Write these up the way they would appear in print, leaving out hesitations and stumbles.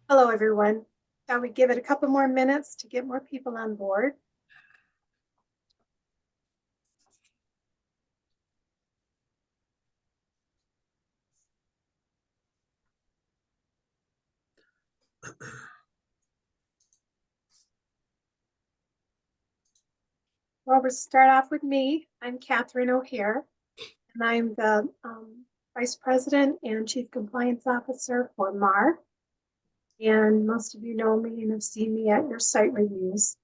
Hello, everyone. Shall we give it a couple more minutes to get more people on board? Well, we'll start off with me. I'm Catherine O'Hare, and I'm the Vice President and Chief Compliance Officer for MARR. And most of you know me and have seen me at your site reviews.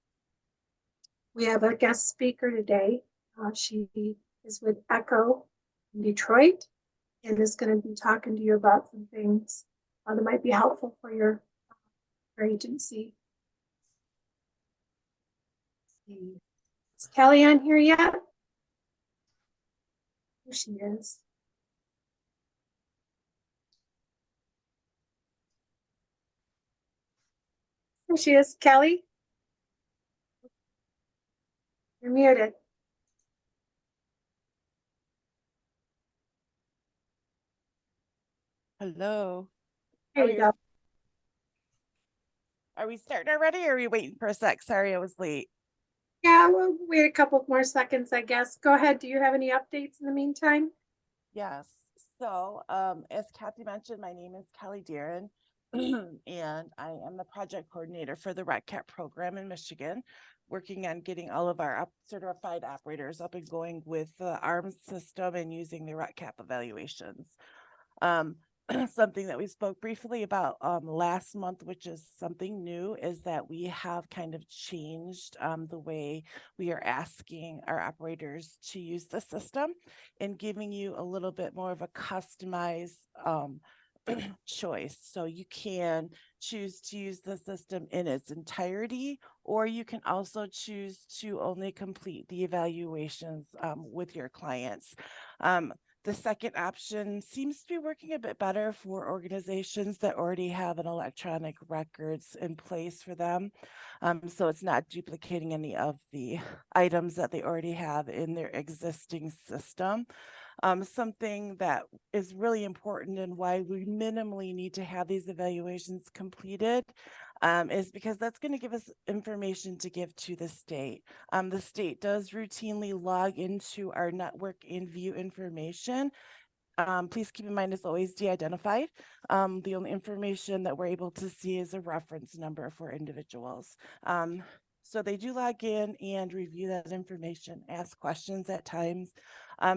We have a guest speaker today. She is with ECHO in Detroit and is going to be talking to you about some things that might be helpful for your agency. Is Kelly on here yet? Here she is. There she is, Kelly. You're muted. Hello. There you go. Are we starting already or are we waiting for a sec? Sorry, I was late. Yeah, we'll wait a couple more seconds, I guess. Go ahead. Do you have any updates in the meantime? Yes. So, as Kathy mentioned, my name is Kelly Deeren, and I am the project coordinator for the RCAP program in Michigan, working on getting all of our certified operators up and going with the ARMS system and using the RCAP evaluations. Something that we spoke briefly about last month, which is something new, is that we have kind of changed the way we are asking our operators to use the system and giving you a little bit more of a customized choice. So you can choose to use the system in its entirety, or you can also choose to only complete the evaluations with your clients. The second option seems to be working a bit better for organizations that already have an electronic records in place for them. So it's not duplicating any of the items that they already have in their existing system. Something that is really important and why we minimally need to have these evaluations completed is because that's going to give us information to give to the state. The state does routinely log into our network and view information. Please keep in mind it's always de-identified. The only information that we're able to see is a reference number for individuals. So they do log in and review that information, ask questions at times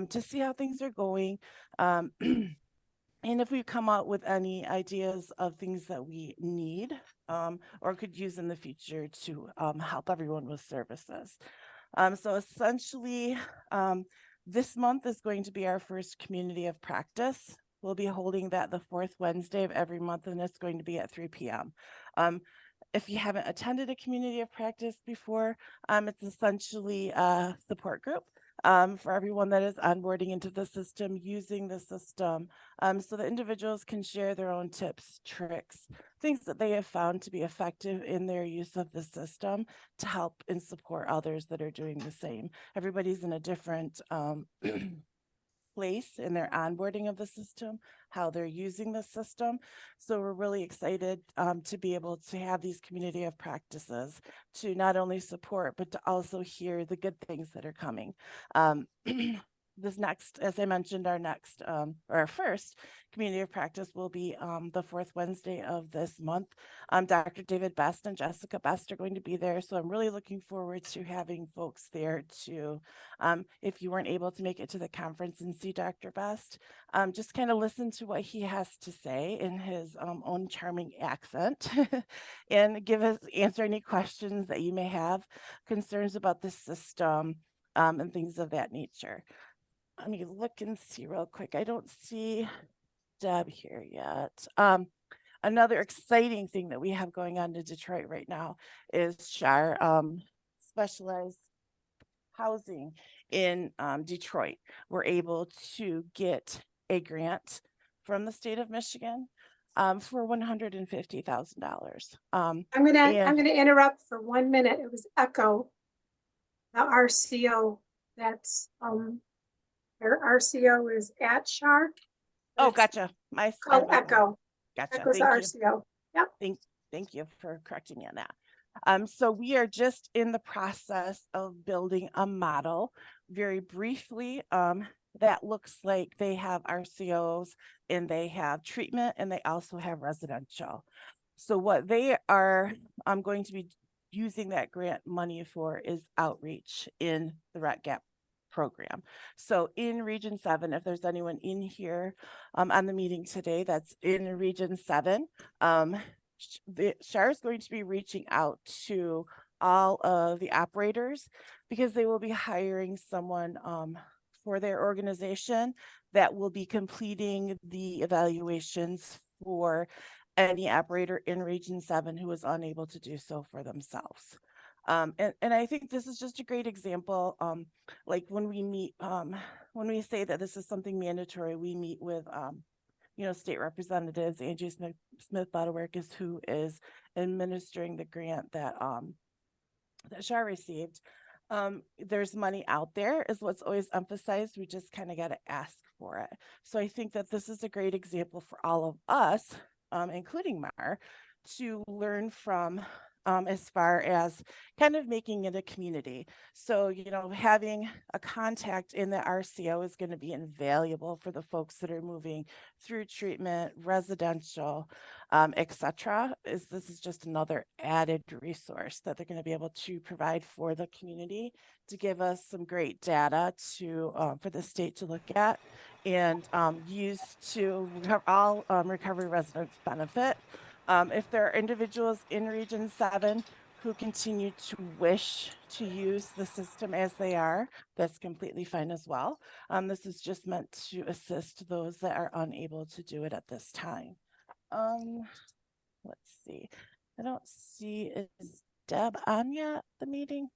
to see how things are going. And if we come out with any ideas of things that we need or could use in the future to help everyone with services. So essentially, this month is going to be our first community of practice. We'll be holding that the fourth Wednesday of every month, and it's going to be at 3 p.m. If you haven't attended a community of practice before, it's essentially a support group for everyone that is onboarding into the system, using the system, so that individuals can share their own tips, tricks, things that they have found to be effective in their use of the system to help and support others that are doing the same. Everybody's in a different place in their onboarding of the system, how they're using the system. So we're really excited to be able to have these community of practices to not only support, but to also hear the good things that are coming. This next, as I mentioned, our first community of practice will be the fourth Wednesday of this month. Dr. David Best and Jessica Best are going to be there. So I'm really looking forward to having folks there to, if you weren't able to make it to the conference and see Dr. Best, just kind of listen to what he has to say in his own charming accent and answer any questions that you may have, concerns about the system, and things of that nature. Let me look and see real quick. I don't see Deb here yet. Another exciting thing that we have going on in Detroit right now is SHAR, specialized housing in Detroit. We're able to get a grant from the state of Michigan for $150,000. I'm gonna interrupt for 1 minute. It was ECHO, the RCO. That's their RCO is at SHAR. Oh, gotcha. Called ECHO. Gotcha. ECHO's Thank RCO. Yep. Thank you for correcting me on that. So we are just in the process of building a model. Very briefly, that looks like they have RCOs and they have treatment and they also have residential. So what they are going to be using that grant money for is outreach in the Rat Gap program. So in Region 7, if there's anyone in here on the meeting today that's in Region 7, the SHAR is going to be reaching out to all of the operators because they will be hiring someone for their organization that will be completing the evaluations for any operator in Region 7 who is unable to do so for themselves. And I think this is just a great example. Like when we meet, when we say that this is something mandatory, we meet with state representatives. Angie Smith Butterwork is who is administering the grant that SHAR received. There's money out there is what's always emphasized. We just kind of got to ask for it. So I think that this is a great example for all of us, including MARR, to learn from as far as kind of making it a community. So, having a contact in the RCO is going to be invaluable for the folks that are moving through treatment, residential, etc. This is just another added resource that they're going to be able to provide for the community to give us some great data to for the state to look at and use to all recovery residents benefit. If there are individuals in Region 7 who continue to wish to use the system as they are, that's completely fine as well. This is just meant to assist those that are unable to do it at this time. Let's see. I don't see, is Deb on yet the meeting?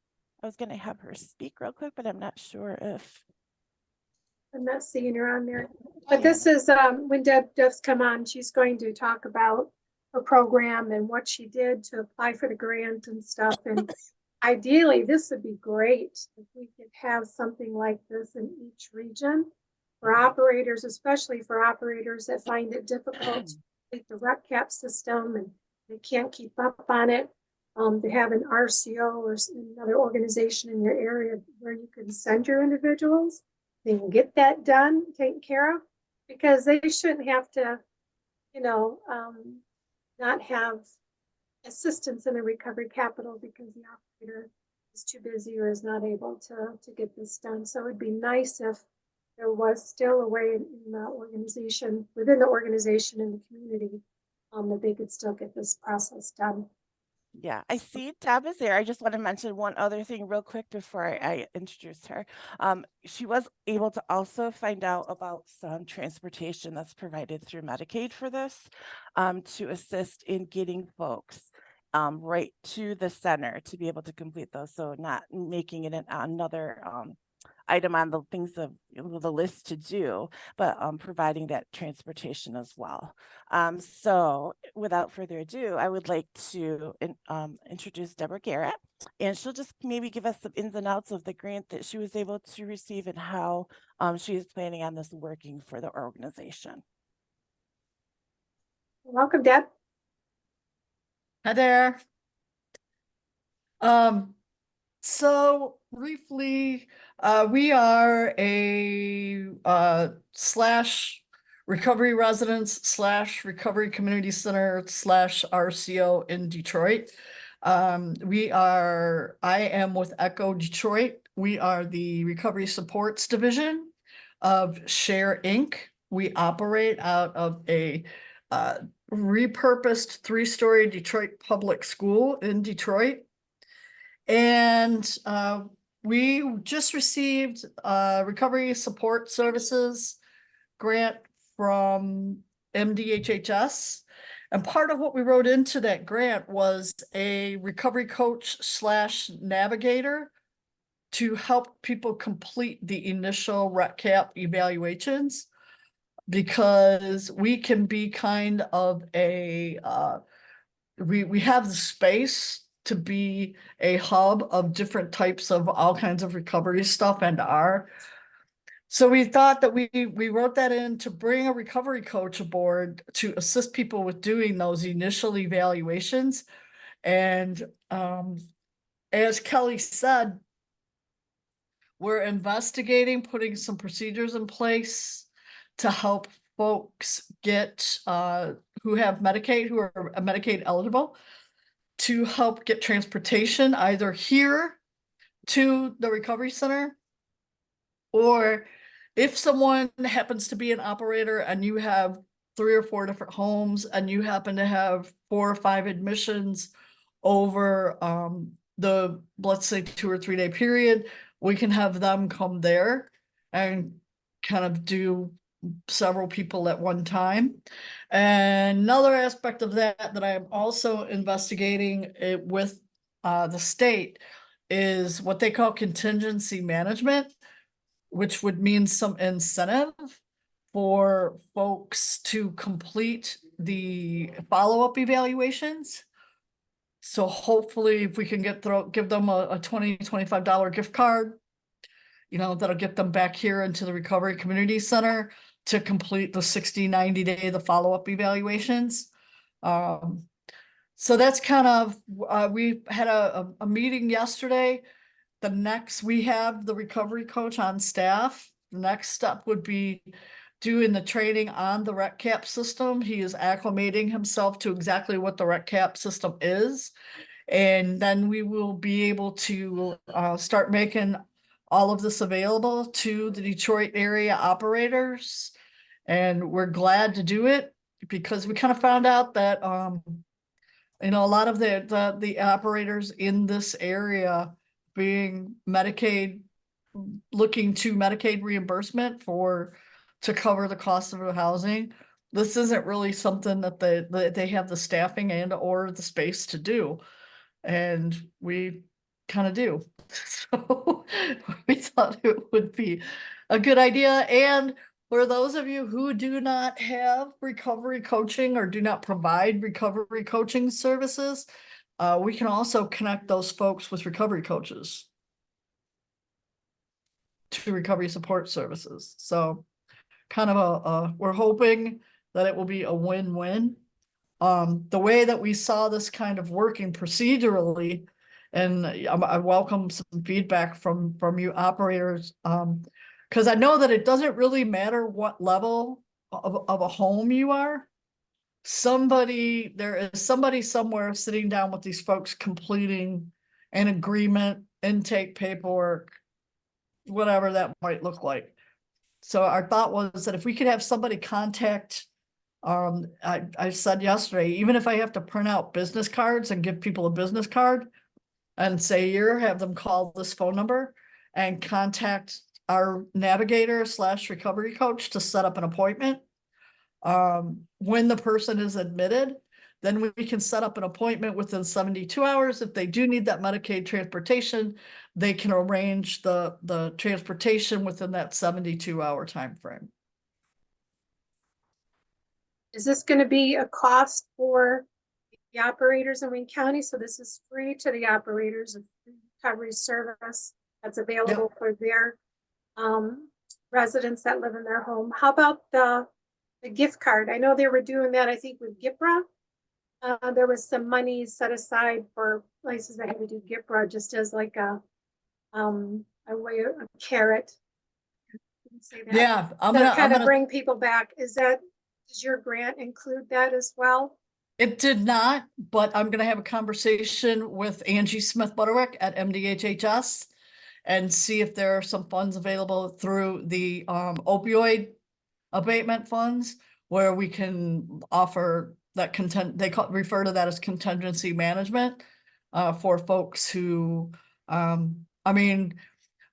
I was going to have her speak real quick, but I'm not sure if. I'm not seeing her on there. But this is when Deb's come on, she's going to talk about her program and what she did to apply for the grant and stuff. And ideally, this would be great if we could have something like this in each region for operators, especially for operators that find it difficult to complete the RECCAP system and they can't keep up on it. To have an RCO or another organization in your area where you can send your individuals, they can get that done, taken care of, because they shouldn't have to, not have assistance in the recovery capital because the operator is too busy or is not able to get this done. So it'd be nice if there was still a way in the organization, within the organization and the community, that they could still get this process done. Yeah, I see Deb is there. I just want to mention one other thing real quick before I introduce her. She was able to also find out about some transportation that's provided through Medicaid for this to assist in getting folks right to the center to be able to complete those. So not making it another item on the things of the list to do, but providing that transportation as well. So without further ado, I would like to introduce Deborah Garrett, and she'll just maybe give us some ins and outs of the grant that she was able to receive and how she is planning on this working for the organization. Welcome, Deb. Hi there. So briefly, we are a slash recovery residence slash recovery community center slash RCO in Detroit. I am with Echo Detroit. We are the recovery supports division of Share Inc. We operate out of a repurposed 3-story Detroit public school in Detroit. And we just received recovery support services grant from MDHHS. And part of what we wrote into that grant was a recovery coach slash navigator to help people complete the initial RECCAP evaluations, because we can be kind of a, we have the space to be a hub of different types of all kinds of recovery stuff and are. So we thought that we wrote that in to bring a recovery coach aboard to assist people with doing those initial evaluations. And as Kelly said, we're investigating putting some procedures in place to help folks get who have Medicaid, who are Medicaid eligible, to help get transportation either here to the recovery center, or if someone happens to be an operator and you have 3 or 4 different homes and you happen to have 4 or 5 admissions over the, let's say, 2 or 3 day period, we can have them come there and kind of do several people at one time. And another aspect of that I am also investigating with the state is what they call contingency management, which would mean some incentive for folks to complete the follow-up evaluations. So hopefully if we can give them a $20-25 gift card, that'll get them back here into the Recovery Community Center to complete the 60-90 day, the follow-up evaluations. So that's kind of, we had a meeting yesterday. We have the recovery coach on staff. The next step would be doing the training on the RECCAP system. He is acclimating himself to exactly what the RECCAP system is. And then we will be able to start making all of this available to the Detroit area operators. And we're glad to do it because we kind of found out that, a lot of the operators in this area being Medicaid, looking to Medicaid reimbursement to cover the cost of the housing. This isn't really something that they have the staffing and or the space to do. And we kind of do. So we thought it would be a good idea. And for those of you who do not have recovery coaching or do not provide recovery coaching services, we can also connect those folks with recovery coaches to recovery support services. So kind of we're hoping that it will be a win-win. The way that we saw this kind of working procedurally, and I welcome some feedback from you operators, because I know that it doesn't really matter what level of a home you are. There is somebody somewhere sitting down with these folks completing an agreement, intake paperwork, whatever that might look like. So our thought was that if we could have somebody contact, I said yesterday, even if I have to print out business cards and give people a business card and say here, have them call this phone number and contact our navigator / recovery coach to set up an appointment. When the person is admitted, then we can set up an appointment within 72 hours. If they do need that Medicaid transportation, they can arrange the transportation within that 72-hour time frame. Is this going to be a cost for the operators in Wayne County? So this is free to the operators of recovery service that's available for their residents that live in their home. How about the gift card? I know they were doing that, I think, with GIPRA. There was some money set aside for places that had to do GIPRA just as like a way, a carrot. Say that. Yeah, I'm gonna bring people back. Does your grant include that as well? It did not, but I'm gonna have a conversation with Angie Smith-Butterick at MDHHS and see if there are some funds available through the opioid abatement funds where we can offer that refer to that as contingency management for folks who, I mean,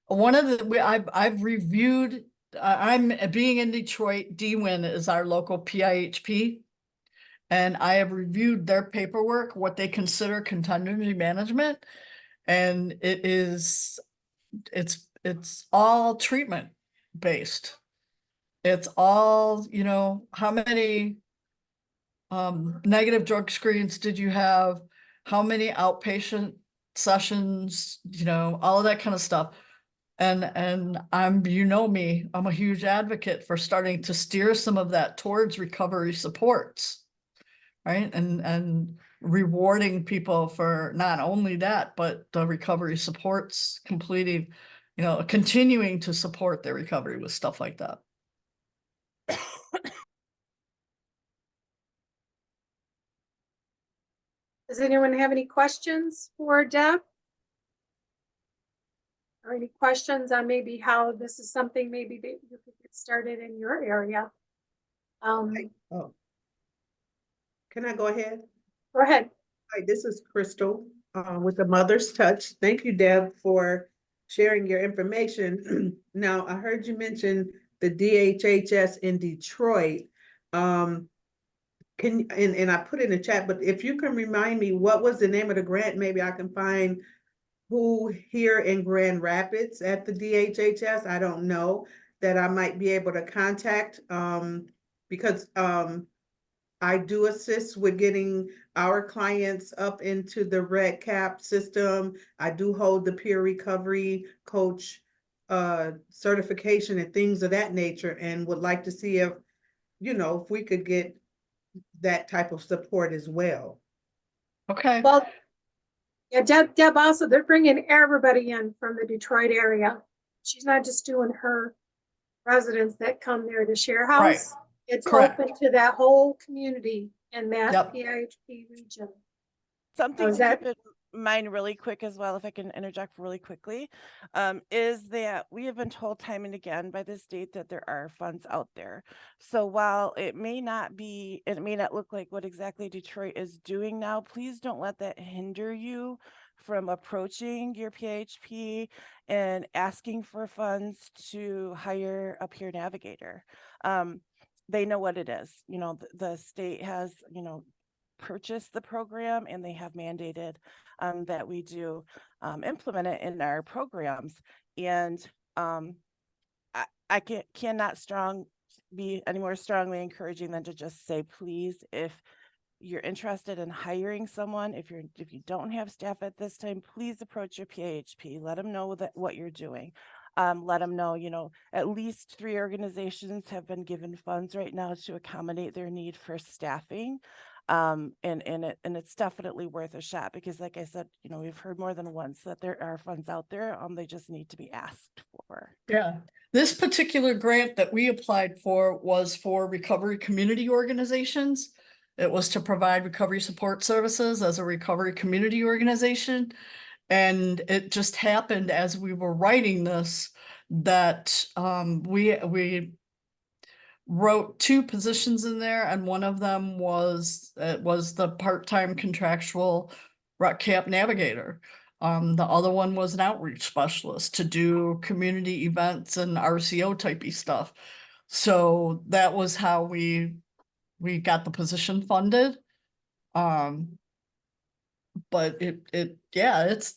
I've reviewed, I'm being in Detroit, DWIN is our local PIHP. And I have reviewed their paperwork, what they consider contingency management. And it's all treatment based. It's all, how many negative drug screens did you have? How many outpatient sessions, all of that kind of stuff. And I'm, you know me, I'm a huge advocate for starting to steer some of that towards recovery supports. Right? And rewarding people for not only that, but the recovery supports completing, continuing to support their recovery with stuff like that. Does anyone have any questions for Deb? Or any questions on maybe how this is something maybe that you could get started in your area? Oh, can I go ahead? Go ahead. Hi, this is Crystal with the Mother's Touch. Thank you, Deb, for sharing your information. Now, I heard you mention the DHHS in Detroit. And I put in the chat, but if you can remind me, what was the name of the grant? Maybe I can find who here in Grand Rapids at the DHHS. I don't know that I might be able to contact because I do assist with getting our clients up into the Red Cap system. I do hold the peer recovery coach certification and things of that nature, and would like to see if we could get that type of support as well. Okay. Well, yeah, Deb also, they're bringing everybody in from the Detroit area. She's not just doing her residents that come there to share house. Right. It's Correct. open to that whole community in that Yep. PIHP region. Something is to that- keep in mind really quick as well, if I can interject really quickly, is that we have been told time and again by the state that there are funds out there. So while it may not look like what exactly Detroit is doing now, please don't let that hinder you from approaching your PHP and asking for funds to hire a peer navigator. They know what it is. The state has, purchased the program, and they have mandated that we do implement it in our programs. And I cannot be any more strongly encouraging than to just say, please, if you're interested in hiring someone, if you don't have staff at this time, please approach your PHP. Let them know what you're doing. Let them know, at least 3 organizations have been given funds right now to accommodate their need for staffing. And it's definitely worth a shot, because like I said, we've heard more than once that there are funds out there. They just need to be asked for. Yeah. This particular grant that we applied for was for recovery community organizations. It was to provide recovery support services as a recovery community organization. And it just happened as we were writing this that we wrote 2 positions in there, and one of them was the part-time contractual Rec Cap navigator. The other one was an outreach specialist to do community events and RCO typey stuff. So that was how we got the position funded. But it's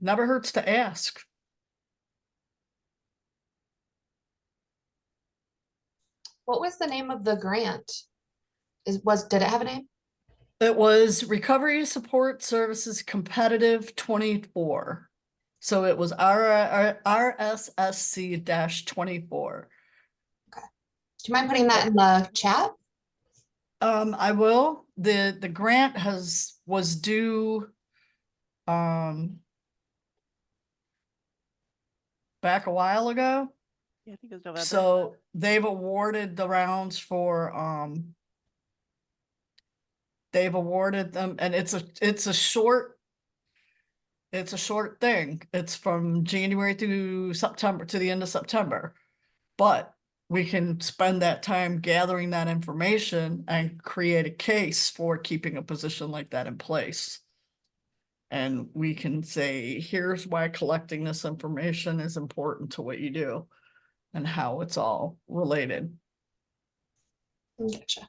never hurts to ask. What was the name of the grant? Did it have a name? It was Recovery Support Services Competitive 24. So it was RSSC-24. Do you mind putting that in the chat? I will. The grant was due back a while ago. Yeah, I think it was November. So they've awarded the rounds for they've awarded them, and it's a short thing. It's from January through September, to the end of September. But we can spend that time gathering that information and create a case for keeping a position like that in place. And we can say, here's why collecting this information is important to what you do and how it's all related. Gotcha.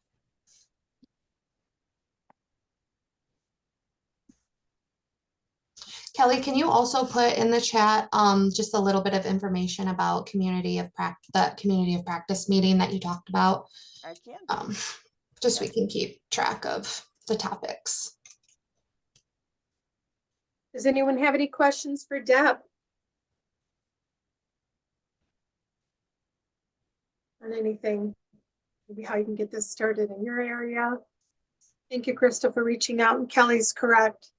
Kelly, can you also put in the chat just a little bit of information about that community of practice meeting that you talked about? I can. Just so we can keep track of the topics. Does anyone have any questions for Deb? on anything, maybe how you can get this started in your area. Thank you, Crystal, for reaching out, and Kelly's correct.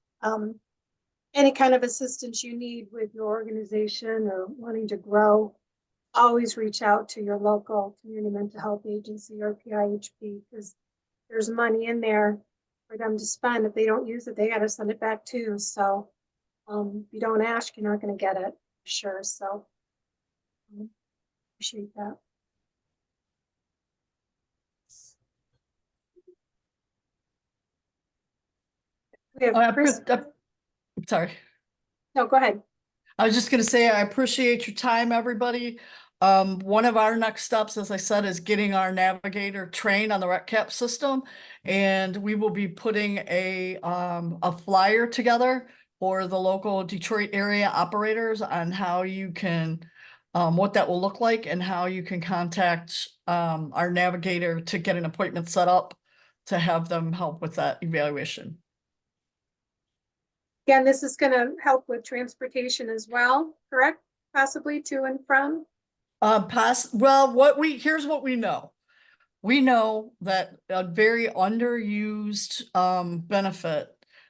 Any kind of assistance you need with your organization or wanting to grow, always reach out to your local community mental health agency or PIHP, because there's money in there for them to spend. If they don't use it, they got to send it back too. So if you don't ask, you're not going to get it, for sure. So appreciate that. We have Chris. Sorry. No, go ahead. I was just gonna say, I appreciate your time, everybody. One of our next steps, as I said, is getting our navigator trained on the RECCAP system. And we will be putting a flyer together for the local Detroit area operators on how you can, what that will look like and how you can contact our navigator to get an appointment set up to have them help with that evaluation. Again, this is going to help with transportation as well, correct? Possibly to and from? Well, here's what we know. We know that a very underused benefit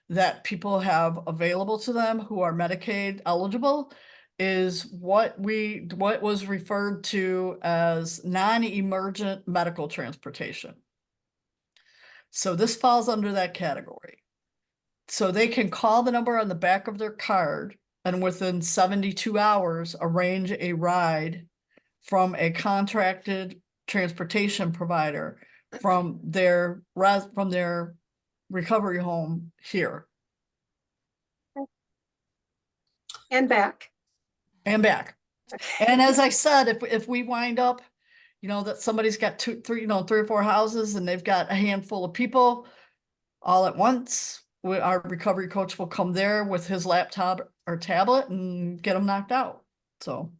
that people have available to them who are Medicaid eligible is what was referred to as non-emergent medical transportation. So this falls under that category. So they can call the number on the back of their card and within 72 hours arrange a ride from a contracted transportation provider from their recovery home here And back. and back. And as I said, if we wind up, that somebody's got 3 or 4 houses and they've got a handful of people all at once, our recovery coach will come there with his laptop or tablet and get them knocked out. So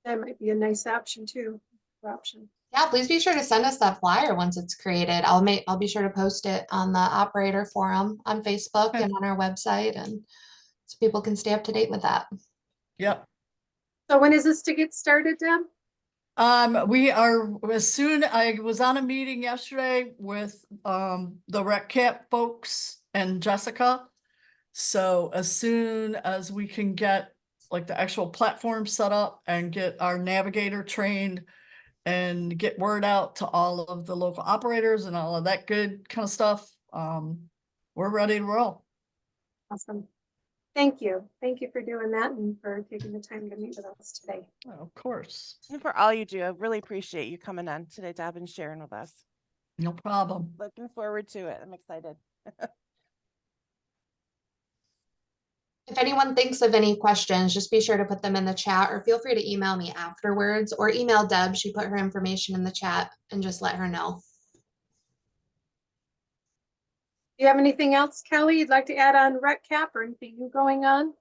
That might be a nice option too. Yeah, please be sure to send us that flyer once it's created. I'll be sure to post it on the operator forum on Facebook Okay. and on our website, and so people can stay up to date with that. Yep. So when is this to get started, Deb? We are, I was on a meeting yesterday with the RECCAP folks and Jessica. So as soon as we can get like the actual platform set up and get our navigator trained and get word out to all of the local operators and all of that good kind of stuff, we're ready to roll. Awesome. Thank you. Thank you for doing that and for taking the time to meet with us today. Oh, of course. And for all you do, I really appreciate you coming on today, Deb, and sharing with us. No problem. Looking forward to it. I'm excited. If anyone thinks of any questions, just be sure to put them in the chat, or feel free to email me afterwards, or email Deb. She put her information in the chat, and just let her know. Do you have anything else, Kelly, you'd like to add on RECCAP or anything new going on?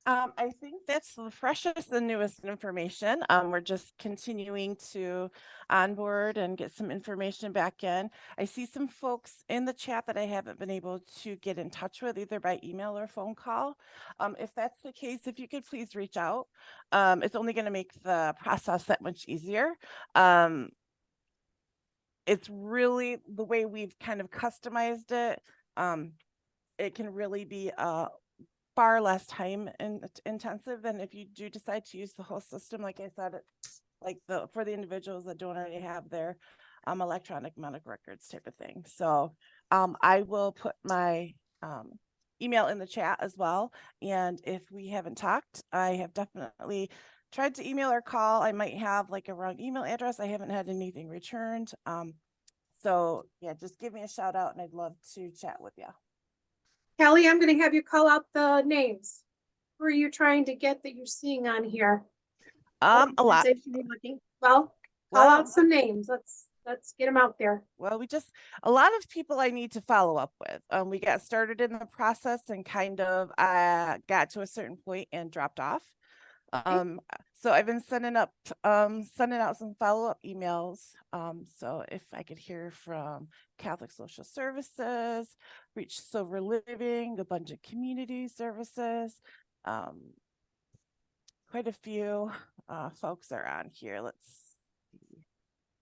I think that's the freshest and newest information. We're just continuing to onboard and get some information back in. I see some folks in the chat that I haven't been able to get in touch with either by email or phone call. If that's the case, if you could please reach out. It's only going to make the process that much easier. It's really the way we've kind of customized it. It can really be far less time intensive than if you do decide to use the whole system. Like I said, for the individuals that don't already have their electronic medical records type of thing. So I will put my email in the chat as well. And if we haven't talked, I have definitely tried to email or call. I might have like a wrong email address. I haven't had anything returned. So yeah, just give me a shout out and I'd love to chat with you. Kelly, I'm going to have you call out the names. Who are you trying to get that you're seeing on here? A lot. Well, call out some names. Let's get them out there. Well, a lot of people I need to follow up with. We got started in the process and kind of got to a certain point and dropped off. So I've been sending out some follow-up emails. So if I could hear from Catholic Social Services, Reach Silver Living, Abundant Community Services, quite a few folks are on here. Let's see.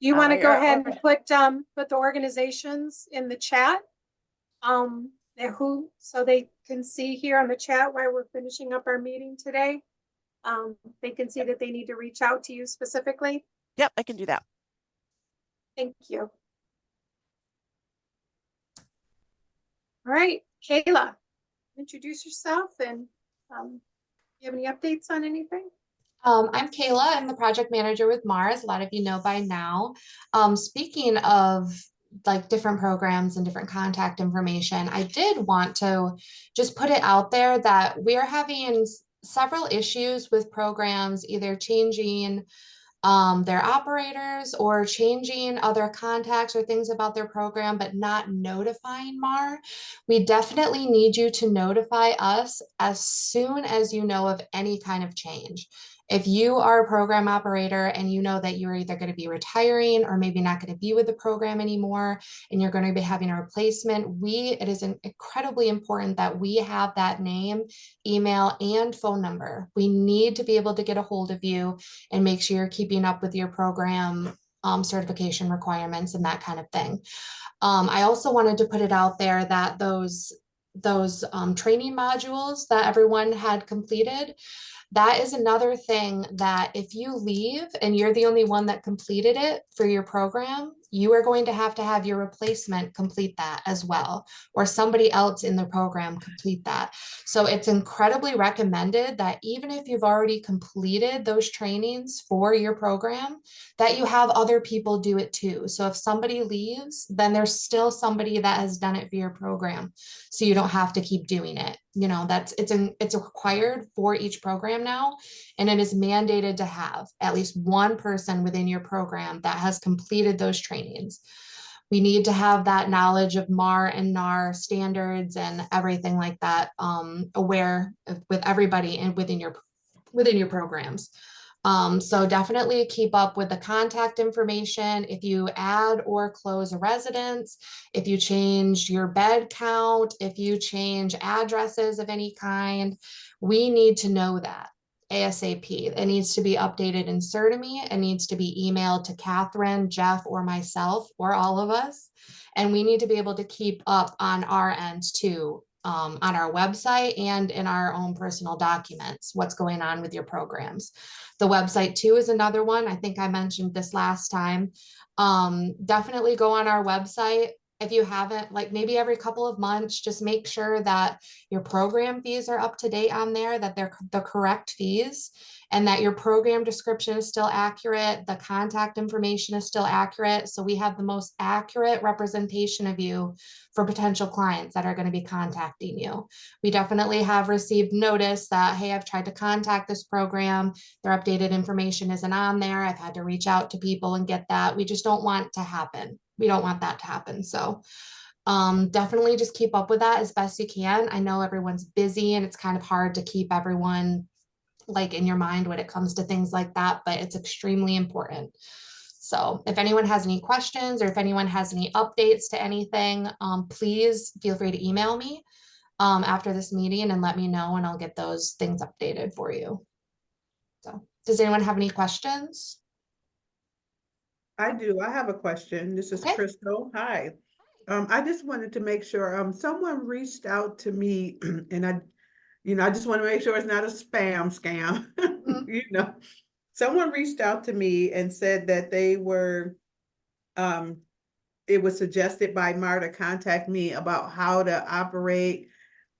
You want to go ahead and or- put the organizations in the chat? So they can see here on the chat while we're finishing up our meeting today. They can see that they need to reach out to you specifically. Yep, I can do that. Thank you. All right, Kayla, introduce yourself and you have any updates on anything? I'm Kayla. I'm the project manager with MARR, as a lot of you know by now. Speaking of like different programs and different contact information, I did want to just put it out there that we are having several issues with programs either changing their operators or changing other contacts or things about their program, but not notifying MARR. We definitely need you to notify us as soon as you know of any kind of change. If you are a program operator and you know that you're either going to be retiring or maybe not going to be with the program anymore and you're going to be having a replacement, it is incredibly important that we have that name, email, and phone number. We need to be able to get a hold of you and make sure you're keeping up with your program certification requirements and that kind of thing. I also wanted to put it out there that those training modules that everyone had completed, that is another thing that if you leave and you're the only one that completed it for your program, you are going to have your replacement complete that as well, or somebody else in the program complete that. So it's incredibly recommended that even if you've already completed those trainings for your program, that you have other people do it too. So if somebody leaves, then there's still somebody that has done it for your program. So you don't have to keep doing it. You know, it's required for each program now, and it is mandated to have at least one person within your program that has completed those trainings. We need to have that knowledge of MARR and NAR standards and everything like that aware with everybody and within your programs. So definitely keep up with the contact information. If you add or close a residence, if you change your bed count, if you change addresses of any kind, we need to know that ASAP. It needs to be updated in Certimi. It needs to be emailed to Catherine, Jeff, or myself, or all of us. And we need to be able to keep up on our end too, on our website and in our own personal documents, what's going on with your programs. The website too is another one. I think I mentioned this last time. Definitely go on our website. If you haven't, like maybe every couple of months, just make sure that your program fees are up to date on there, that they're the correct fees, and that your program description is still accurate. The contact information is still accurate. So we have the most accurate representation of you for potential clients that are going to be contacting you. We definitely have received notice that, hey, I've tried to contact this program. Their updated information isn't on there. I've had to reach out to people and get that. We just don't want it to happen. We don't want that to happen. So definitely just keep up with that as best you can. I know everyone's busy and it's kind of hard to keep everyone like in your mind when it comes to things like that, but it's extremely important. So if anyone has any questions or if anyone has any updates to anything, please feel free to email me after this meeting and let me know, and I'll get those things updated for you. So does anyone have any questions? I do. I have a question. This is Okay. Crystal. Hi. I just wanted to make sure, someone reached out to me and I just want to make sure it's not a scam. Mhm. Someone reached out to me and said that they were, it was suggested by MARR to contact me about how to operate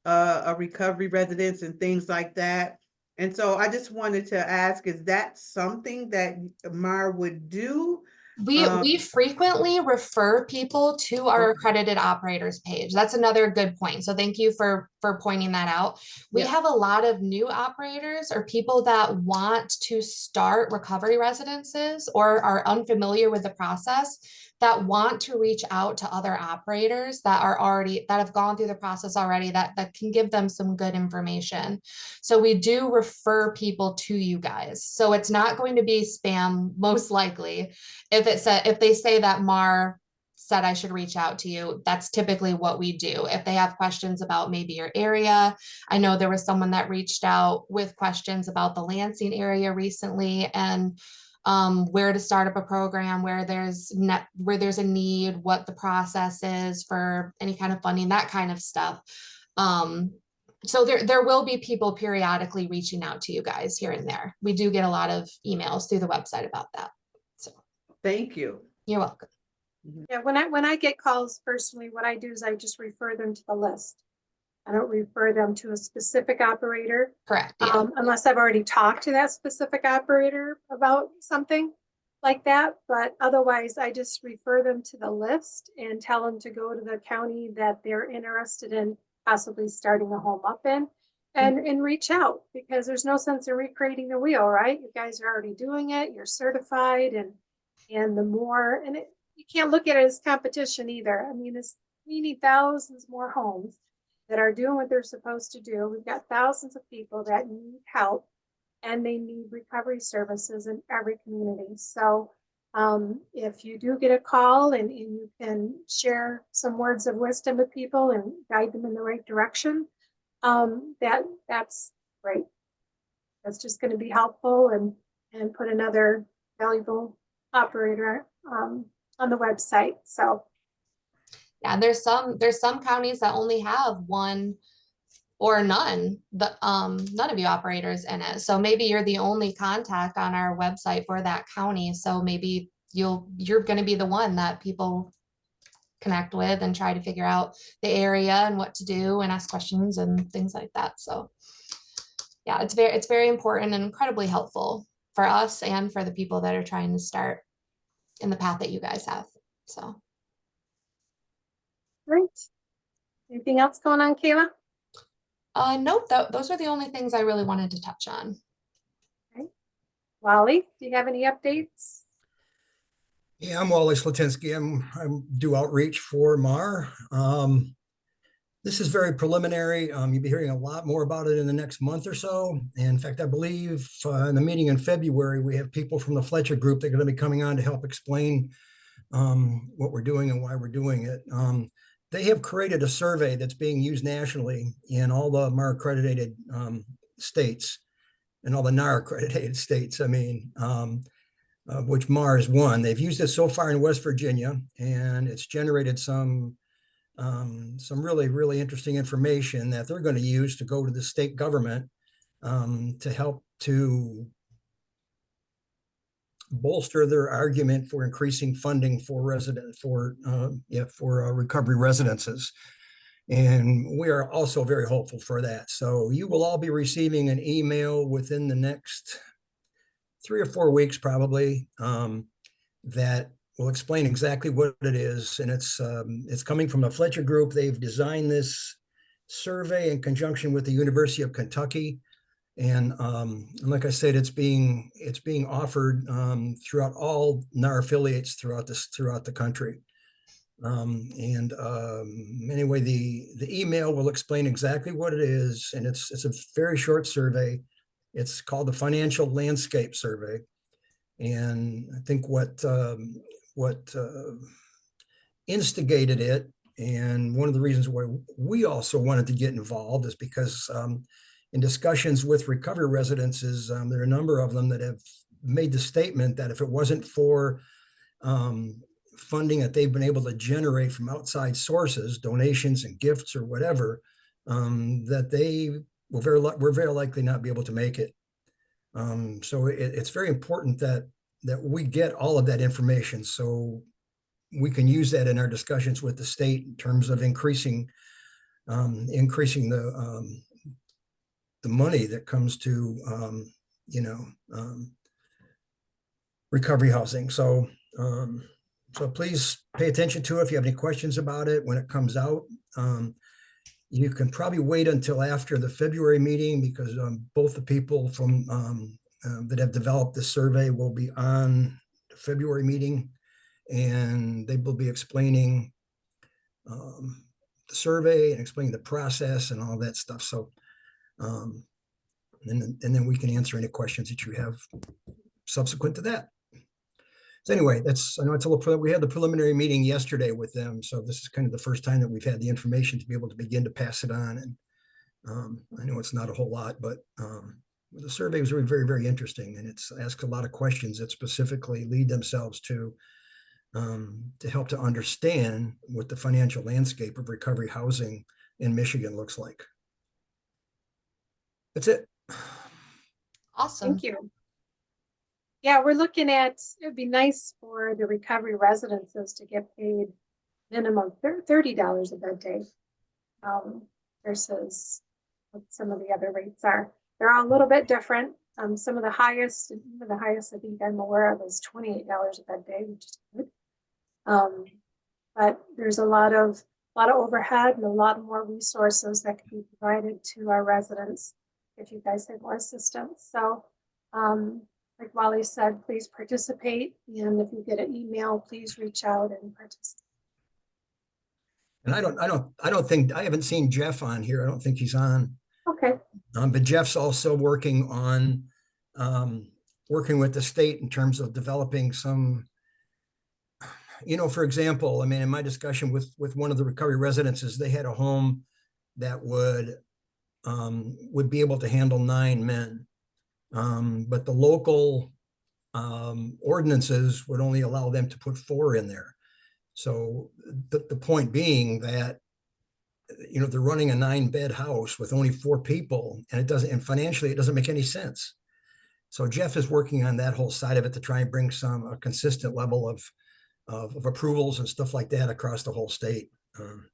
a recovery residence and things like that. And so I just wanted to ask, is that something that MARR would do? We frequently refer people to our accredited operators page. That's another good point. So thank you for pointing that out. We Yeah. have a lot of new operators or people that want to start recovery residences or are unfamiliar with the process, that want to reach out to other operators that have gone through the process already, that can give them some good information. So we do refer people to you guys. So it's not going to be spam, most likely. If they say that MARR said I should reach out to you, that's typically what we do. If they have questions about maybe your area, I know there was someone that reached out with questions about the Lansing area recently, and where to start up a program, where there's a need, what the process is for any kind of funding, that kind of stuff. So there will be people periodically reaching out to you guys here and there. We do get a lot of emails through the website about that. So Thank you. you're welcome. Yeah, when I get calls personally, what I do is I just refer them to the list. I don't refer them to a specific operator, Correct. Yeah. unless I've already talked to that specific operator about something like that. But otherwise, I just refer them to the list and tell them to go to the county that they're interested in possibly starting a home up in, and reach out, because there's no sense in recreating the wheel, right? You guys are already doing it, you're certified, and the more, and you can't look at it as competition either. I mean, we need thousands more homes that are doing what they're supposed to do. We've got thousands of people that need help, and they need recovery services in every community. So if you do get a call and you can share some words of wisdom with people and guide them in the right direction, that's great. That's just going to be helpful and put another valuable operator on the website. So Yeah, there's some counties that only have one or none of you operators in it. So maybe you're the only contact on our website for that county. So maybe you're going to be the one that people connect with and try to figure out the area and what to do and ask questions and things like that. So yeah, it's very important and incredibly helpful for us and for the people that are trying to start in the path that you guys have. So great. Anything else going on, Kayla? nope, those are the only things I really wanted to touch on. Okay. Wally, do you have any updates? Yeah, I'm Wally Slatinsky. I'm do outreach for MARR. This is very preliminary. You'll be hearing a lot more about it in the next month or so. And in fact, I believe in the meeting in February, we have people from the Fletcher group that are going to be coming on to help explain what we're doing and why we're doing it. They have created a survey that's being used nationally in all the MARR accredited states and all the NAR accredited states. I mean, which MARR is one. They've used it so far in West Virginia, and it's generated some really, really interesting information that they're going to use to go to the state government to help to bolster their argument for increasing funding for recovery residences. And we are also very hopeful for that. So you will all be receiving an email within the next 3 or 4 weeks, probably, that will explain exactly what it is. And it's coming from a Fletcher group. They've designed this survey in conjunction with the University of Kentucky. And like I said, it's being offered throughout all NAR affiliates throughout the country. Anyway, the email will explain exactly what it is, and it's a very short survey. It's called the Financial Landscape Survey, and I think what instigated it, and one of the reasons why we also wanted to get involved, is because in discussions with recovery residences, there are a number of them that have made the statement that if it wasn't for funding that they've been able to generate from outside sources, donations and gifts or whatever, that they we're very likely not be able to make it. So it's very important that we get all of that information so we can use that in our discussions with the state in terms of increasing the money that comes to recovery housing. So please pay attention to it if you have any questions about it when it comes out. You can probably wait until after the February meeting, because both the people from that have developed this survey will be on the February meeting, and they will be explaining the survey and explaining the process and all that stuff. So, and then we can answer any questions that you have subsequent to that. So anyway, I know we had the preliminary meeting yesterday with them. So this is kind of the first time that we've had the information to be able to begin to pass it on. And I know it's not a whole lot, but the survey was very, very, very interesting, and it's asked a lot of questions that specifically lead themselves to help to understand what the financial landscape of recovery housing in Michigan looks like. That's it. Awesome. Thank you. Yeah, we're looking at, it'd be nice for the recovery residences to get paid minimum $30 a bed day versus what some of the other rates are. They're all a little bit different. Some of the highest I think I'm aware of is $28 a bed day, which is good. But there's a lot of overhead and a lot more resources that can be provided to our residents if you guys have more assistance. So like Wally said, please participate. And if you get an email, please reach out and participate. And I don't think, I haven't seen Jeff on here. I don't think he's on. Okay. But Jeff's also working on working with the state in terms of developing some, for example, I mean, in my discussion with one of the recovery residences, they had a home that would be able to handle 9 men. But the local ordinances would only allow them to put 4 in there. So the point being that, they're running a 9-bed house with only 4 people, and financially it doesn't make any sense. So Jeff is working on that whole side of it to try and bring a consistent level of approvals and stuff like that across the whole state.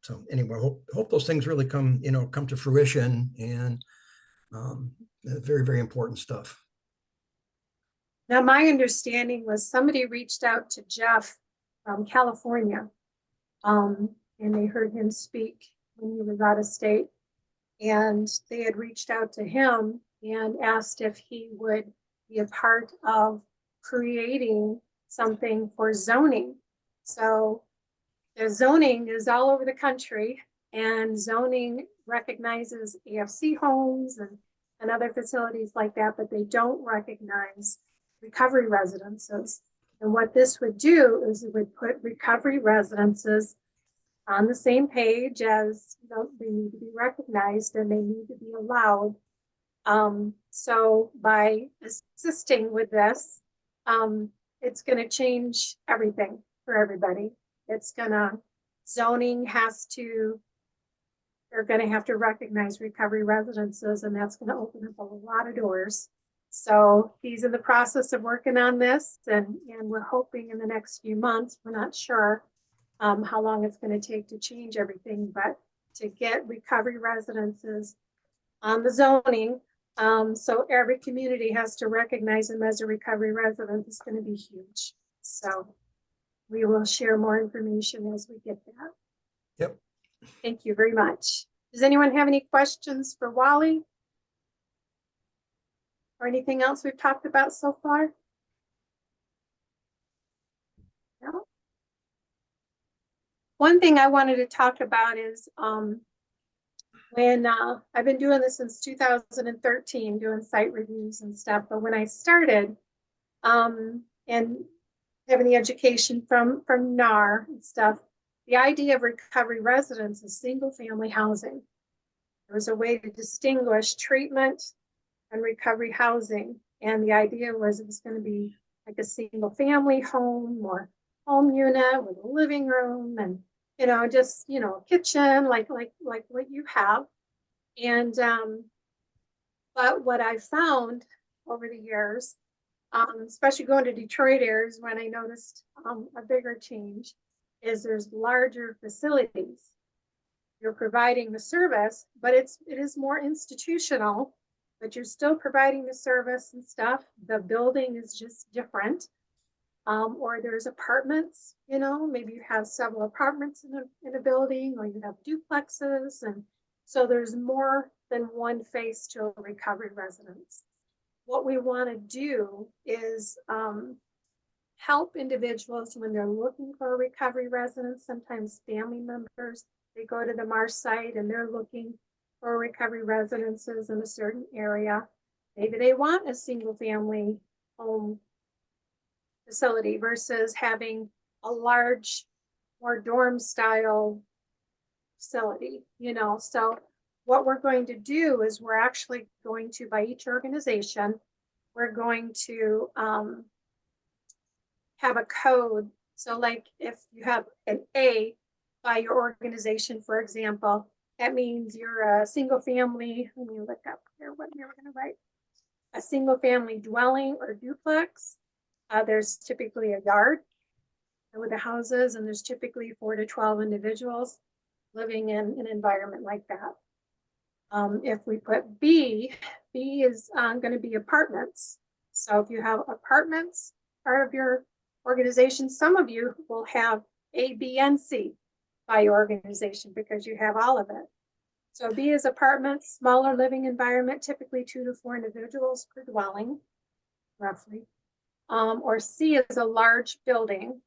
So anyway, hope those things really come to fruition, and very, very important stuff. Now, my understanding was somebody reached out to Jeff from California, and they heard him speak when he was out of state, and they had reached out to him and asked if he would be a part of creating something for zoning. So the zoning is all over the country, and zoning recognizes AFC homes and other facilities like that, but they don't recognize recovery residences. And what this would do is it would put recovery residences on the same page as, they need to be recognized and they need to be allowed. So by assisting with this, it's going to change everything for everybody. Zoning they're going to have to recognize recovery residences, and that's going to open up a lot of doors. So he's in the process of working on this, and we're hoping in the next few months, we're not sure how long it's going to take to change everything, but to get recovery residences on the zoning, so every community has to recognize them as a recovery resident, is going to be huge. So we will share more information as we get that. Yep. Thank you very much. Does anyone have any questions for Wally? Or anything else we've talked about so far? No? One thing I wanted to talk about is when I've been doing this since 2013, doing site reviews and stuff, but when I started and having the education from MARR and stuff, the idea of recovery residence is single family housing. There was a way to distinguish treatment and recovery housing. And the idea was it was going to be like a single family home or home unit with a living room and, just, kitchen, like what you have. And, but what I found over the years, especially going to Detroit areas when I noticed a bigger change, is there's larger facilities. You're providing the service, but it is more institutional, but you're still providing the service and stuff. The building is just different. Or there's apartments, maybe you have several apartments in a building, or you have duplexes. And so there's more than one face to a recovery residence. What we want to do is help individuals when they're looking for a recovery residence. Sometimes family members, they go to the MARR site and they're looking for recovery residences in a certain area. Maybe they want a single family home facility versus having a large, more dorm style facility, So what we're going to do is we're actually going to, by each organization, we're going to have a code. So like if you have an A by your organization, for example, that means you're a single family. Let me look up here what we're going to write. A single family dwelling or duplex. There's typically a yard with the houses, and there's typically 4 to 12 individuals living in an environment like that. If we put B, B is going to be apartments. So if you have apartments, part of your organization, some of you will have A, B, and C by your organization because you have all of it. So B is apartments, smaller living environment, typically 2 to 4 individuals per dwelling, roughly. Or C is a large building,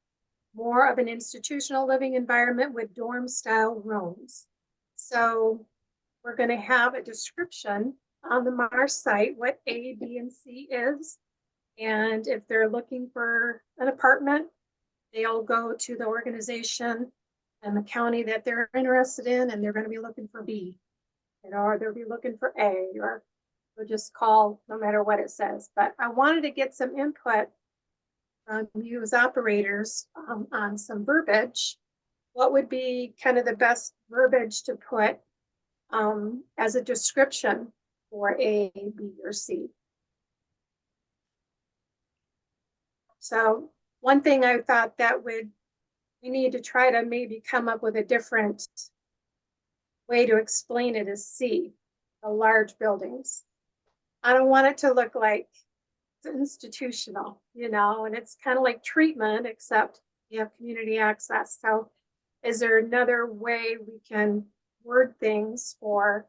more of an institutional living environment with dorm style rooms. So we're going to have a description on the MARR site what A, B, and C is. And if they're looking for an apartment, they'll go to the organization and the county that they're interested in, and they're going to be looking for B, or they'll be looking for A, or they'll just call no matter what it says. But I wanted to get some input from you as operators on some verbiage. What would be kind of the best verbiage to put as a description for A, B, or C? So one thing I thought that we need to try to maybe come up with a different way to explain it is C, the large buildings. I don't want it to look like it's institutional, and it's kind of like treatment, except you have community access. So is there another way we can word things for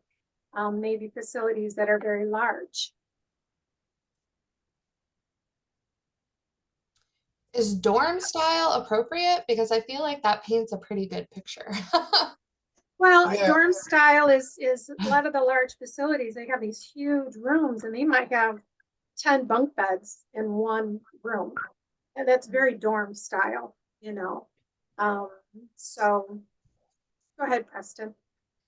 maybe facilities that are very large? Is dorm style appropriate? Because I feel like that paints a pretty good picture. Well, Yeah. dorm style is a lot of the large facilities, they have these huge rooms and they might have 10 bunk beds in one room. And that's very dorm style, So go ahead, Preston.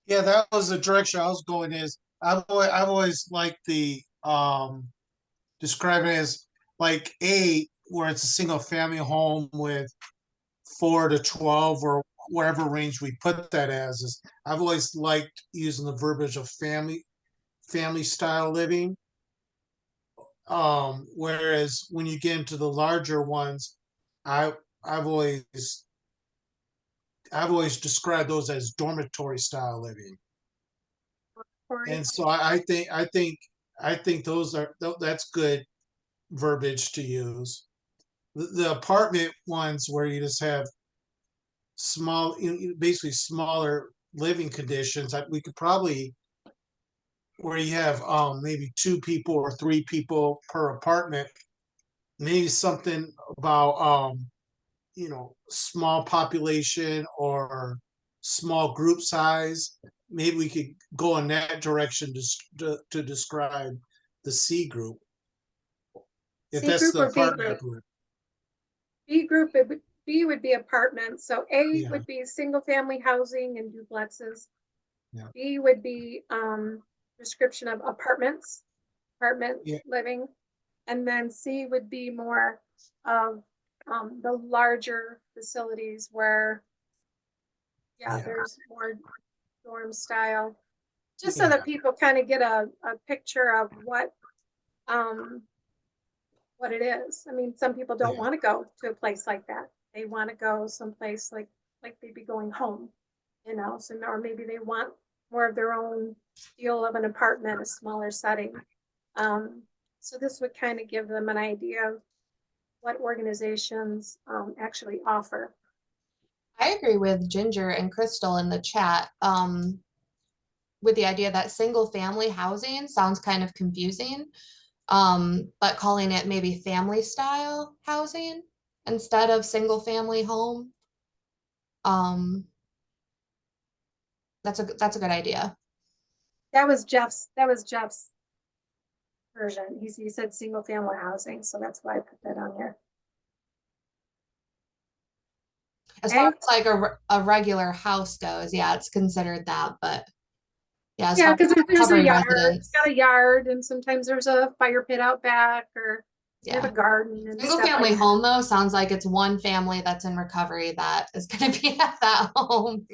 Yeah, that was the direction I was going. Is I've always liked the describing it as like A, where it's a single family home with 4 to 12 or whatever range we put that as. Is I've always liked using the verbiage of family style living. Whereas when you get into the larger ones, I've always described those as dormitory style living. And so I think that's good verbiage to use. The apartment ones where you just have basically smaller living conditions, we could probably, where you have maybe 2 people or 3 people per apartment, maybe something about small population or small group size. Maybe we could go in that direction to describe the C group. If C that's group the or B apartment group? group. B group, B would be apartments. So A Yeah. would be single family housing and duplexes. Yeah. B would be description of apartment Yeah. living. And then C would be more of the larger facilities where, Yeah. there's more dorm style. Just so Yeah. that people kind of get a picture of what it is. I mean, some people don't Yeah. want to go to a place like that. They want to go someplace like they'd be going home, so, or maybe they want more of their own feel of an apartment, a smaller setting. So this would kind of give them an idea of what organizations actually offer. I agree with Ginger and Crystal in the chat with the idea that single family housing sounds kind of confusing, but calling it maybe family style housing instead of single family home. That's a good idea. That was Jeff's version. He said single family housing, so that's why I put that on there. As far as like a regular house goes, yeah, it's considered that, but Yeah, as Yeah, far because as there's a recovery yard, it's residents. got a yard, and sometimes there's a fire pit out back, or you have Yeah. a garden and Single stuff family like that. home though sounds like it's one family that's in recovery that is going to be at that home.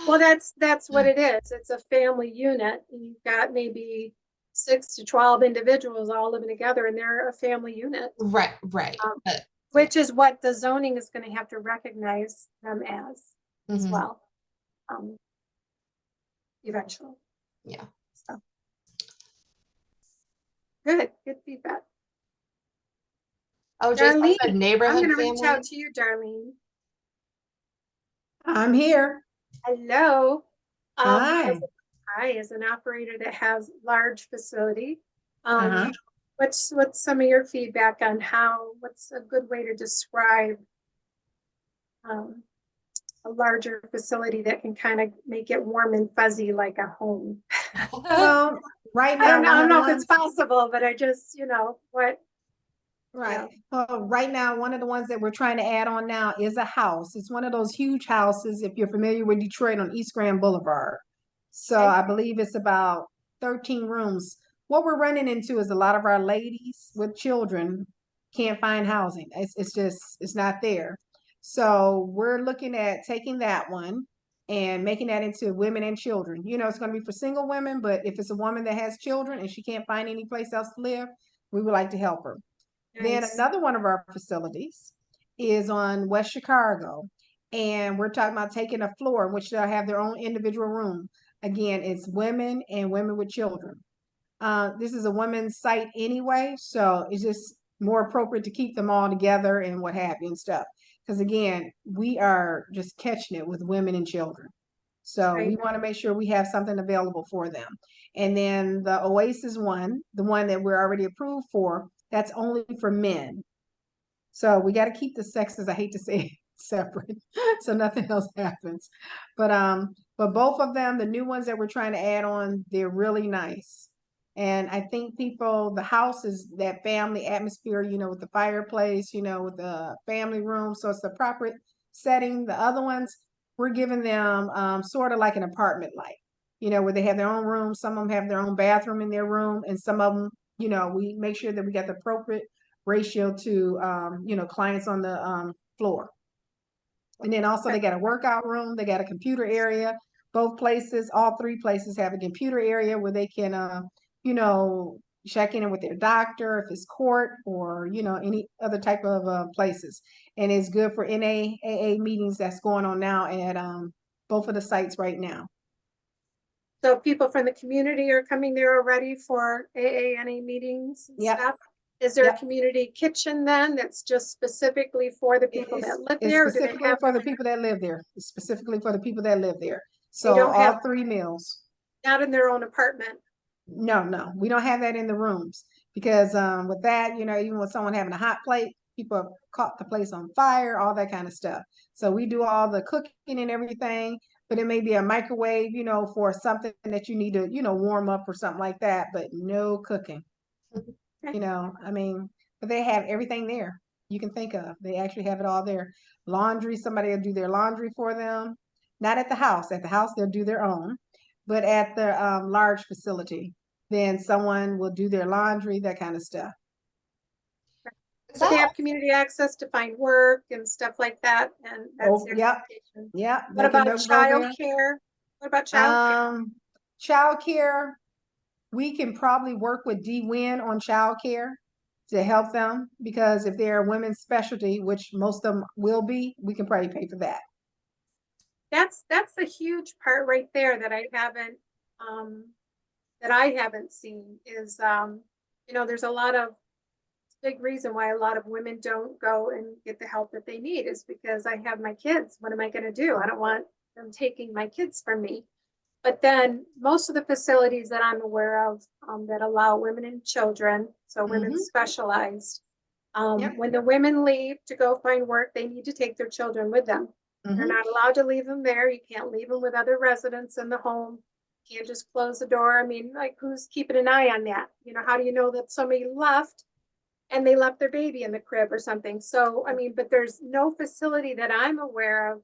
Well, that's what it is. It's a family unit. You've got maybe 6 to 12 individuals all living together, and they're a family unit, Right, right. But which is what the zoning is going to have to recognize them as mhm, well, eventually. yeah. So good feedback. Oh, Jason Darlene, said I'm neighborhood going to reach family. out to you, Darlene. I'm here. Hello. Hi. As an operator that has large facility, Uh-huh. what's some of your feedback on what's a good way to describe a larger facility that can kind of make it warm and fuzzy like a home? Well, right I now, don't, I one don't of the know if it's ones, possible, but I just, what, right. Well, right now, one of the ones that we're trying to add on now is a house. It's one of those huge houses, if you're familiar with Detroit on East Grand Boulevard. So Okay. I believe it's about 13 rooms. What we're running into is a lot of our ladies with children can't find housing. It's just, it's not there. So we're looking at taking that one and making that into women and children. It's going to be for single women, but if it's a woman that has children and she can't find any place else to live, we would like to help her. Then Nice. another one of our facilities is on West Chicago. And we're talking about taking a floor in which they'll have their own individual room. Again, it's women and women with children. This is a women's site anyway, so it's just more appropriate to keep them all together and what have you and stuff. Because again, we are just catching it with women and children. So we Right. want to make sure we have something available for them. And then the Oasis one, the one that we're already approved for, that's only for men. So we got to keep the sexes, I hate to say it, separate, so nothing else happens. But both of them, the new ones that we're trying to add on, they're really nice. And I think the house is that family atmosphere, with the fireplace, with the family room. So it's the proper setting. The other ones, we're giving them sort of like an apartment like, where they have their own room. Some of them have their own bathroom in their room, and some of them, we make sure that we got the appropriate ratio to clients on the floor. And then also they got a workout room, they got a computer area. Both places, all three places have a computer area where they can check in with their doctor if it's court or any other type of places. And it's good for NAAA meetings that's going on now at both of the sites right now. So people from the community are coming there already for AANA meetings and Yep. stuff? Is there a Yep. community kitchen then that's just specifically for the people that live It's there? Or do they specifically have, for the people that live there. It's specifically for the people that live there. They So don't have- all 3 meals. not in their own apartment? No, we don't have that in the rooms because with that, even with someone having a hot plate, people have caught the place on fire, all that kind of stuff. So we do all the cooking and everything, but it may be a microwave, for something that you need to, warm up or something like that, but no cooking. But they have everything there you can think of. They actually have it all there. Laundry, somebody will do their laundry for them. Not at the house. At the house, they'll do their own. But at the large facility, then someone will do their laundry, that kind of stuff. So they have community access to find work and stuff like that, and that's their Yep. expectation. Yeah. What about childcare? What about childcare? Childcare, we can probably work with D-Win on childcare to help them because if they're a women's specialty, which most of them will be, we can probably pay for that. That's a huge part right there that I haven't seen is there's a lot of big reason why a lot of women don't go and get the help that they need is because I have my kids. What am I going to do? I don't want them taking my kids from me. But then most of the facilities that I'm aware of that allow women and children, so women specialized, Yep. when the women leave to go find work, they need to take their children with them. They're not allowed to leave them there. You can't leave them with other residents in the home. You can't just close the door. I mean, like who's keeping an eye on that? How do you know that somebody left and they left their baby in the crib or something? So, I mean, but there's no facility that I'm aware of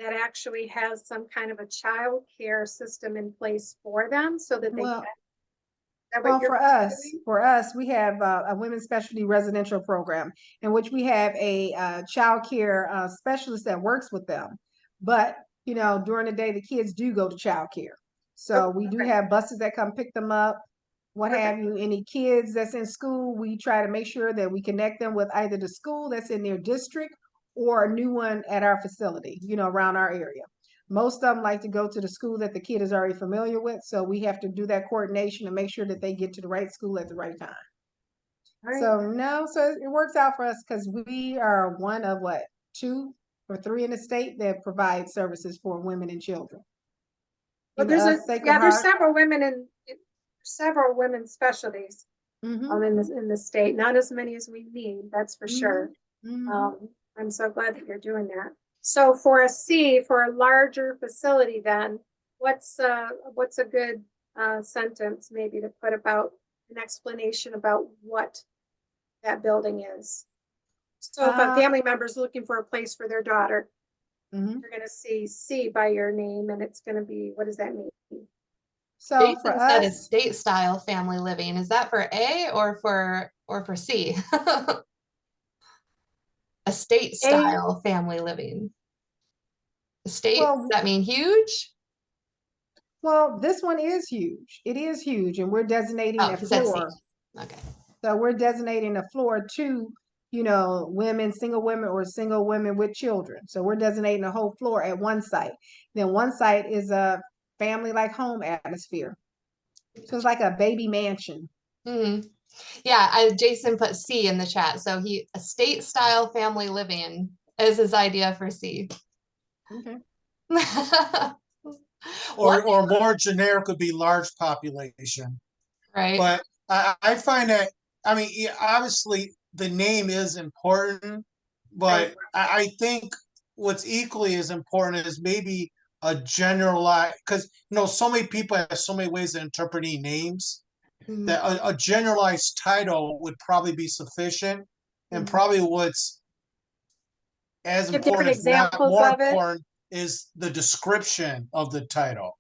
that actually has some kind of a child care system in place for them so that they Well, can. Is that what Well, you're doing? for us, we have a women's specialty residential program in which we have a child care specialist that works with them. But, you know, during the day, the kids do go to child care. So we do Okay. have buses that come pick them up, what Okay. have you. Any kids that's in school, we try to make sure that we connect them with either the school that's in their district or a new one at our facility, you know, around our area. Most of them like to go to the school that the kid is already familiar with, so we have to do that coordination to make sure that they get to the right school at the right time. All right. So no, so it works out for us because we are one of what, 2 or 3 in the state that provide services for women and children. But You know, there's us, Sacred there's Heart. several women several women's specialties Mhm, in the state. Not as many as we need, that's for sure. mhm. I'm so glad that you're doing that. So for a C, for a larger facility, then what's a good sentence maybe to put about an explanation about what that building is? So if a family member is looking for a place for their daughter, Mhm. you're going to see C by your name, and it's going to be, what does that mean? So for Jason said us, estate style family living. Is that for A or for C? Estate style family living. Estate, does well, that mean huge? this one is huge. It is huge, and we're designating Oh, a he said C. floor. Okay. So we're designating a floor to, you know, women, single women or single women with children. So we're designating a whole floor at one site. Then one site is a family like home atmosphere. So it's like a baby mansion. Hmm. Yeah, Jason put C in the chat. So he estate style family living is his idea for C. Okay. What? Or more generic would be large population. Right. But I find that, I mean, yeah, obviously the name is important, but I think what's equally as important is maybe a generalized, because you know, so many people have so many ways of interpreting names Mhm. that a generalized title would probably be sufficient, and Mhm. probably what's as Give different important, if not examples more of it. important, is the description of the title.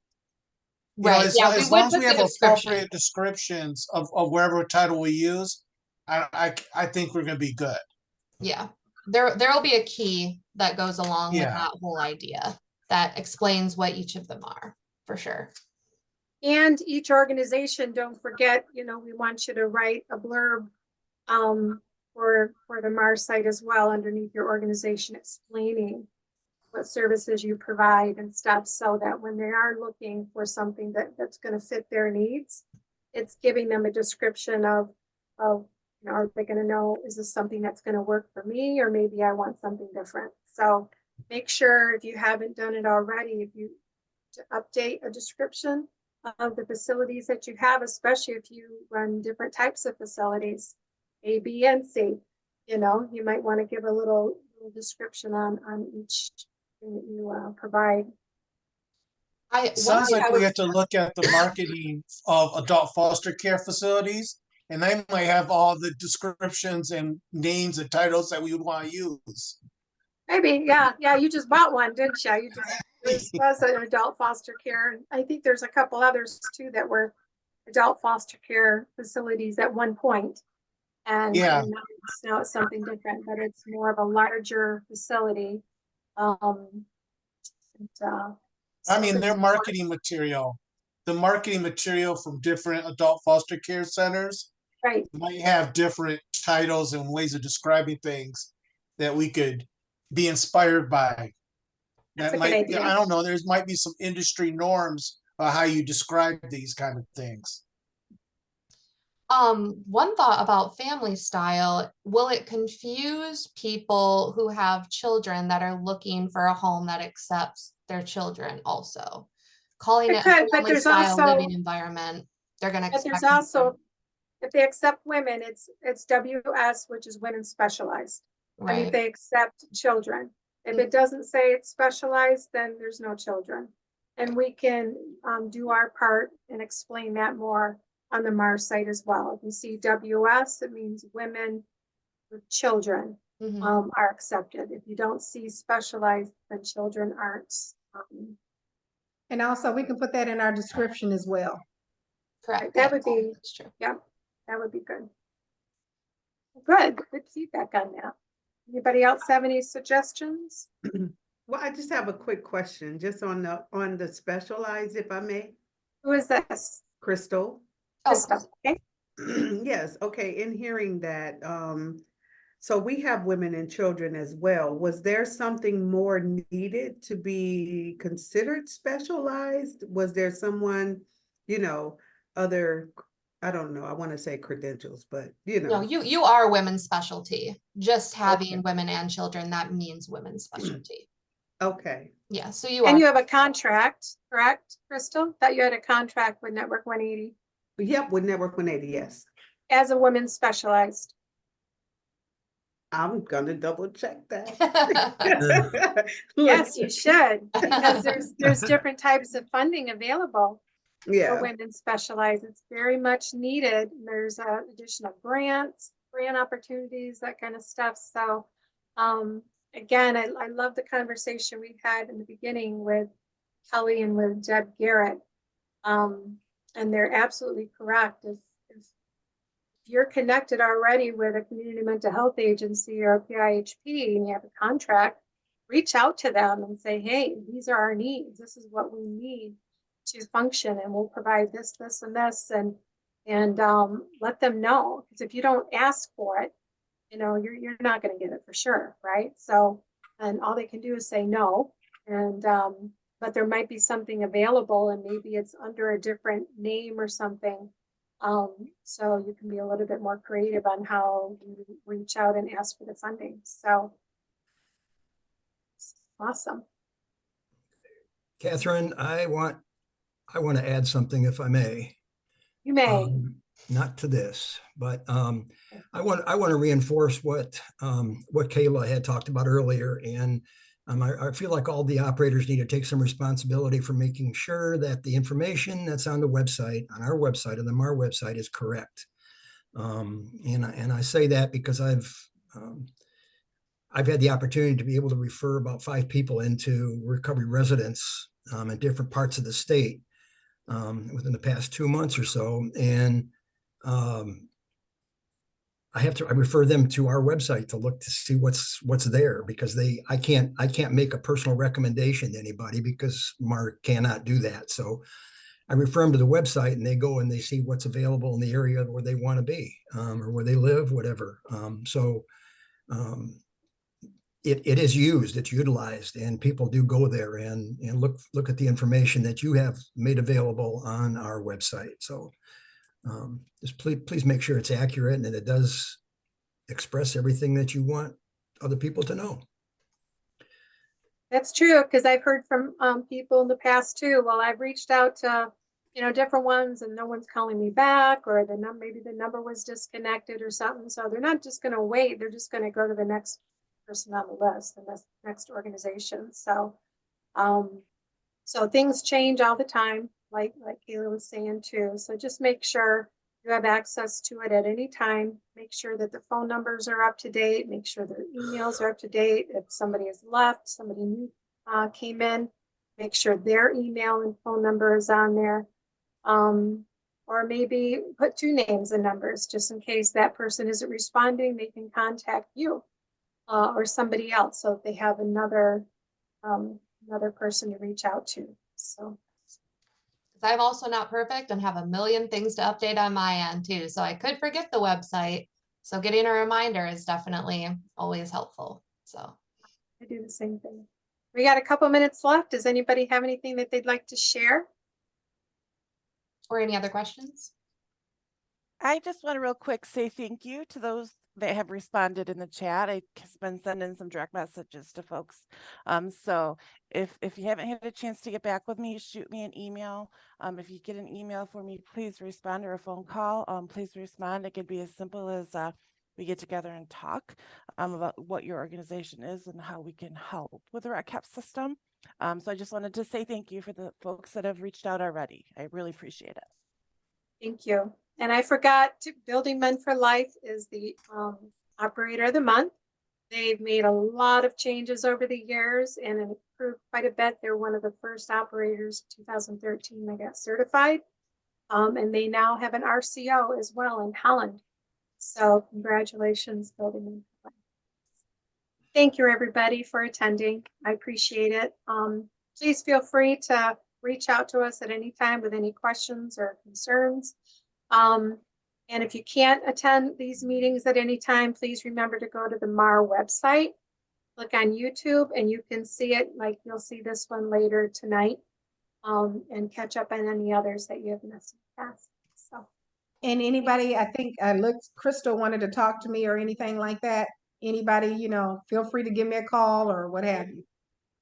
You know, Right. Yeah, we as long would as put we the have description. appropriate descriptions of wherever title we use, I think we're gonna be good. Yeah. There'll be a key that goes along with Yeah. that whole idea that explains what each of them are, for sure. And each organization, don't forget, you know, we want you to write a blurb for the MARR site as well underneath your organization, explaining what services you provide and stuff, so that when they are looking for something that's going to fit their needs, it's giving them a description of you know, are they going to know, is this something that's going to work for me, or maybe I want something different. So make sure, if you haven't done it already, if you to update a description of the facilities that you have, especially if you run different types of facilities, A, B, and C. You know, you might want to give a little description on each thing that you provide. It sounds like we have to look at the marketing of adult foster care facilities, and they might have all the descriptions and names and titles that we would want to use. Maybe, yeah, you just bought one, didn't you? This was an adult foster care. I think there's a couple others too that were adult foster care facilities at one point. And Yeah. now it's something different, but it's more of a larger facility. I mean, their marketing material, the marketing material from different adult foster care centers right. might have different titles and ways of describing things that we could be inspired by. That's a good Might, idea. I don't know, there's might be some industry norms of how you describe these kind of things. One thought about family style, will it confuse people who have children that are looking for a home that accepts their children also? Calling It it could, a but family there's style also, living environment, they're gonna but there's expect. also, if they accept women, it's WS, which is women specialized. And if Right. they accept children, if it doesn't say it's specialized, then there's no children. And we can do our part and explain that more on the MARR site as well. If you see WS, it means women with children. Mhm. are accepted. If you don't see specialized, then children aren't. And also, we can put that in our description as well. Correct. That Yeah, would be, that's true. yeah, that would be good. Good feedback on that. Anybody else have any suggestions? Well, I just have a quick question, just on the specialized, if I may, Who is this? Crystal. Oh, Krista, okay? Yes, okay, in hearing that, so we have women and children as well. Was there something more needed to be considered specialized? Was there someone, other, I don't know, I want to say credentials, but no, you are women's specialty. Just having Okay. women and children, that means women's specialty. Okay, Yeah, so you And are. you have a contract, correct, Crystal? That you had a contract with Network 180 yep, with Network 180, yes. as a woman specialized. I'm gonna double check that. Yes, you should, because there's different types of funding available for Yeah, women specialized. It's very much needed. There's additional grants, grant opportunities, that kind of stuff. So again, I love the conversation we had in the beginning with Kelly and with Deb Garrett. And they're absolutely correct. If you're connected already with a community mental health agency or a PIHP and you have a contract, reach out to them and say, hey, these are our needs. This is what we need to function, and we'll provide this, this, and this, and let them know. Because if you don't ask for it, you're not going to get it for sure, right? So, and all they can do is say no, and but there might be something available, and maybe it's under a different name or something. So you can be a little bit more creative on how you reach out and ask for the funding. So awesome. Catherine, I want to add something if I may. You may. Not to this, but I want to reinforce what Kayla had talked about earlier, and I feel like all the operators need to take some responsibility for making sure that the information that's on the website, on our website, on the MARR website, is correct. And I say that because I've had the opportunity to be able to refer about 5 people into recovery residents in different parts of the state within the past 2 months or so, and I refer them to our website to look to see what's there, because I can't make a personal recommendation to anybody because MARR cannot do that. So I refer them to the website, and they go and they see what's available in the area where they want to be, or where they live, whatever. It is used, it's utilized, and people do go there and look at the information that you have made available on our website. So just please make sure it's accurate and that it does express everything that you want other people to know. That's true, because I've heard from people in the past too. Well, I've reached out to different ones and no one's calling me back, or maybe the number was disconnected or something. So they're not just going to wait. They're just going to go to the next person on the list, the next organization. So so things change all the time, like Kayla was saying too. So just make sure you have access to it at any time. Make sure that the phone numbers are up to date. Make sure their emails are up to date. If somebody has left, somebody new came in, make sure their email and phone number is on there. Or maybe put 2 names and numbers just in case that person isn't responding. They can contact you or somebody else. So if they have another person to reach out to. So I'm also not perfect and have a million things to update on my end too. So I could forget the website. So getting a reminder is definitely always helpful. So I do the same thing. We got a couple minutes left. Does anybody have anything that they'd like to share? or any other questions? I just want to real quick say thank you to those that have responded in the chat. I've been sending some direct messages to folks. So if you haven't had a chance to get back with me, shoot me an email. If you get an email for me, please respond, or a phone call. Please respond. It could be as simple as we get together and talk about what your organization is and how we can help with the RCAP system. So I just wanted to say thank you for the folks that have reached out already. I really appreciate it. Thank you. And I forgot to, Building Men for Life is the operator of the month. They've made a lot of changes over the years and improved quite a bit. They're one of the first operators, 2013, that got certified. And they now have an RCO as well in Holland. So congratulations, building. and Compliance. Thank you, everybody, for attending. I appreciate it. Please feel free to reach out to us at any time with any questions or concerns. And if you can't attend these meetings at any time, please remember to go to the MARR website, look on YouTube, and you can see it, like you'll see this one later tonight, and catch up on any others that you have missed in the past. So, And anybody, I think I looked, Crystal wanted to talk to me or anything like that. Anybody, you know, feel free to give me a call or what have you.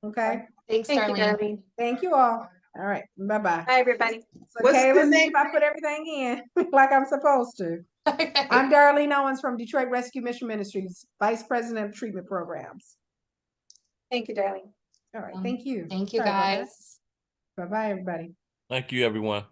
Okay, Thanks, thank you, Darlene. Darlene. thank you all. All right, bye-bye. Bye, everybody. So What's the Kayla, see name? if I put everything in like I'm supposed to. I'm Darlene Owens from Detroit Rescue Mission Ministries, Vice President of Treatment Programs. Thank you, Darlene. All right, thank you. Thank you, Sorry about that. guys. Bye-bye, everybody. Thank you, everyone.